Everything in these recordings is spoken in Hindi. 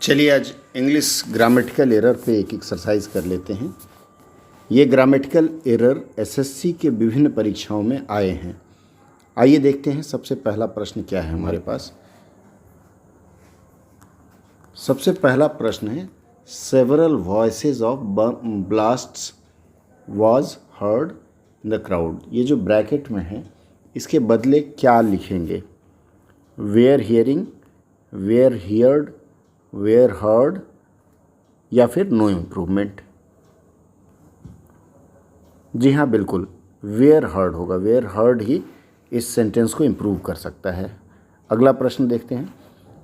चलिए आज इंग्लिश ग्रामेटिकल एरर पे एक एक्सरसाइज कर लेते हैं। ये ग्रामेटिकल एरर एसएससी के विभिन्न परीक्षाओं में आए हैं। आइए देखते हैं सबसे पहला प्रश्न क्या है हमारे पास। सबसे पहला प्रश्न है several voices of blasts was heard in the crowd. ये जो ब्रैकेट में है इसके बदले क्या लिखेंगे? Were hearing, were heard, were heard या फिर नो इम्प्रूवमेंट। जी हाँ, बिल्कुल वेयर हर्ड होगा। वेयर हर्ड ही इस सेंटेंस को इम्प्रूव कर सकता है। अगला प्रश्न देखते हैं।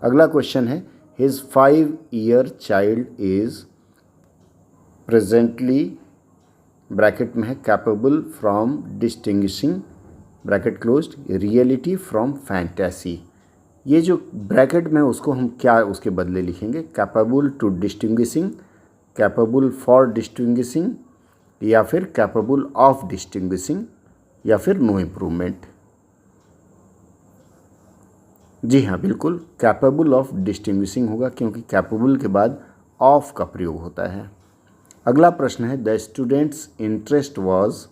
अगला क्वेश्चन है his 5-year child is presently bracket में है capable from distinguishing bracket closed reality from fantasy. ये जो ब्रैकेट में उसको हम क्या उसके बदले लिखेंगे? Capable to distinguishing, capable for distinguishing या फिर कैपेबल ऑफ डिस्टिंग्विशिंग या फिर नो इम्प्रूवमेंट। जी हाँ, बिल्कुल कैपेबल ऑफ डिस्टिंग्विशिंग होगा क्योंकि कैपेबल के बाद ऑफ का प्रयोग होता है। अगला प्रश्न है the students interest was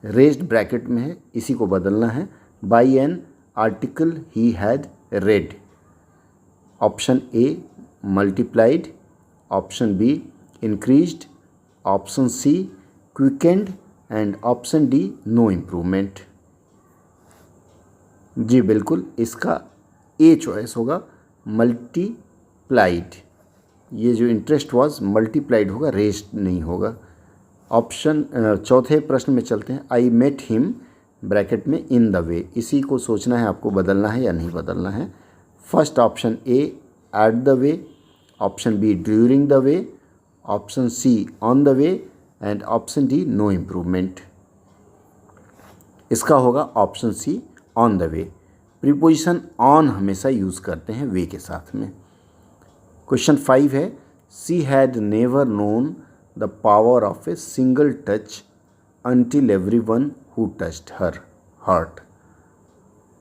raised bracket में है, इसी को बदलना है by an article he had read. Option A multiplied, option B increased, option C quickened and option D no improvement. जी बिल्कुल, इसका ए चॉइस होगा मल्टीप्लाइड। ये जो इंटरेस्ट वाज मल्टीप्लाइड होगा, रेज्ड नहीं होगा। ऑप्शन चौथे प्रश्न में चलते हैं। आई मेट हिम ब्रैकेट में इन द वे, इसी को सोचना है आपको बदलना है या नहीं बदलना है। First option A at the way, option B during the way, option C on the way and option D no improvement. इसका होगा option C on the way. Preposition on हमेशा यूज़ करते हैं वे के साथ में। क्वेश्चन 5 है she had never known the power of a single touch until everyone who touched her hurt।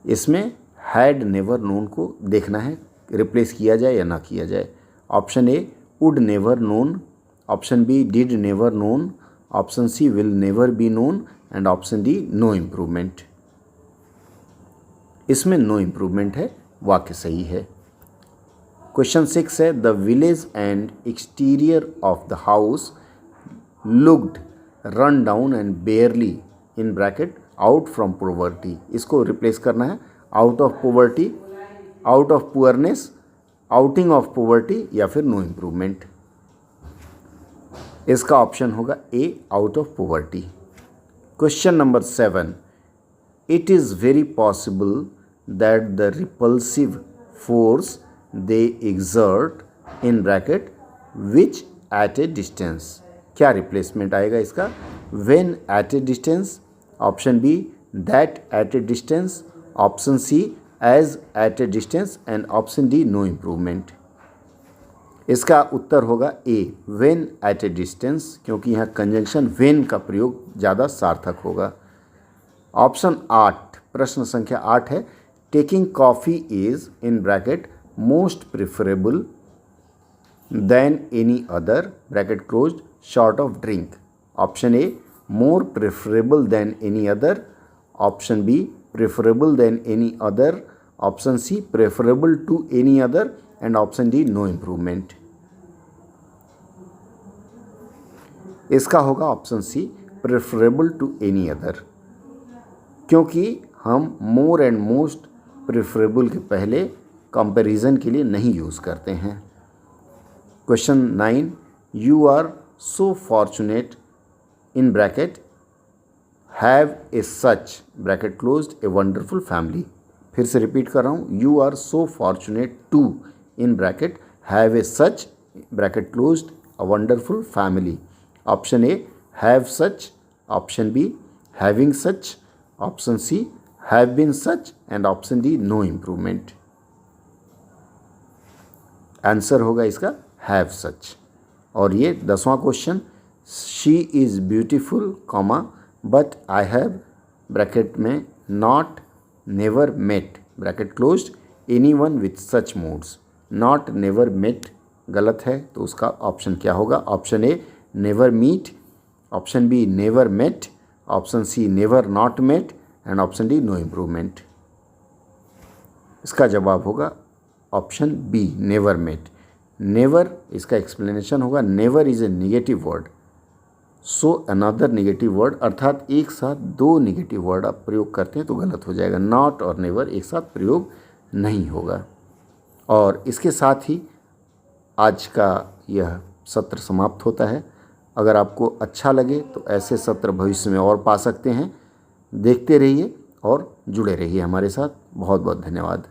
इसमें हैड नेवर नोन को देखना है रिप्लेस किया जाए या ना किया जाए। Option A would never known, option B did never known, option C will never be known and option D no improvement. इसमें नो इम्प्रूवमेंट है, वाक्य सही है। क्वेश्चन 6 है the village and exterior of the house looked run down and barely in bracket out from poverty. इसको रिप्लेस करना है out of poverty, out of poorness, outing of poverty या फिर नो इम्प्रूवमेंट। इसका ऑप्शन होगा A out of poverty. Question number 7 it is very possible that the repulsive force they exert in bracket which at a distance. क्या रिप्लेसमेंट आएगा इसका? When at a distance, option B that at a distance, option C as at a distance and option D no improvement. इसका उत्तर होगा A when at a distance, क्योंकि यहाँ कंजंक्शन व्हेन का प्रयोग ज़्यादा सार्थक होगा। ऑप्शन 8 प्रश्न संख्या 8 है taking coffee is in bracket most preferable than any other bracket closed short of drink। Option A more preferable than any other, option B preferable than any other, option C preferable to any other and option D no improvement। इसका होगा option C preferable to any other, क्योंकि हम more and most preferable के पहले कंपैरिजन के लिए नहीं यूज़ करते हैं। Question 9 you are so fortunate in bracket have a such bracket closed a wonderful family। फिर से रिपीट कर रहा हूँ you are so fortunate to in bracket have a such bracket closed a wonderful family। Option A have such, option B having such, option C have been such and option D no improvement। Answer होगा इसका have such। और ये 10वां question she is beautiful comma but I have bracket में not never met bracket closed any one with such moods. Not never met गलत है, तो उसका ऑप्शन क्या होगा? Option A never meet, option B never met, option C never not met and option D no improvement. इसका जवाब होगा option B never met. Never, इसका एक्सप्लेनेशन होगा never is a negative word, so another negative word, अर्थात एक साथ दो निगेटिव वर्ड आप प्रयोग करते हैं तो गलत हो जाएगा। नॉट और नेवर एक साथ प्रयोग नहीं होगा। और इसके साथ ही आज का यह सत्र समाप्त होता है। अगर आपको अच्छा लगे तो ऐसे सत्र भविष्य में और पा सकते हैं। देखते रहिए और जुड़े रहिए हमारे साथ। बहुत बहुत धन्यवाद।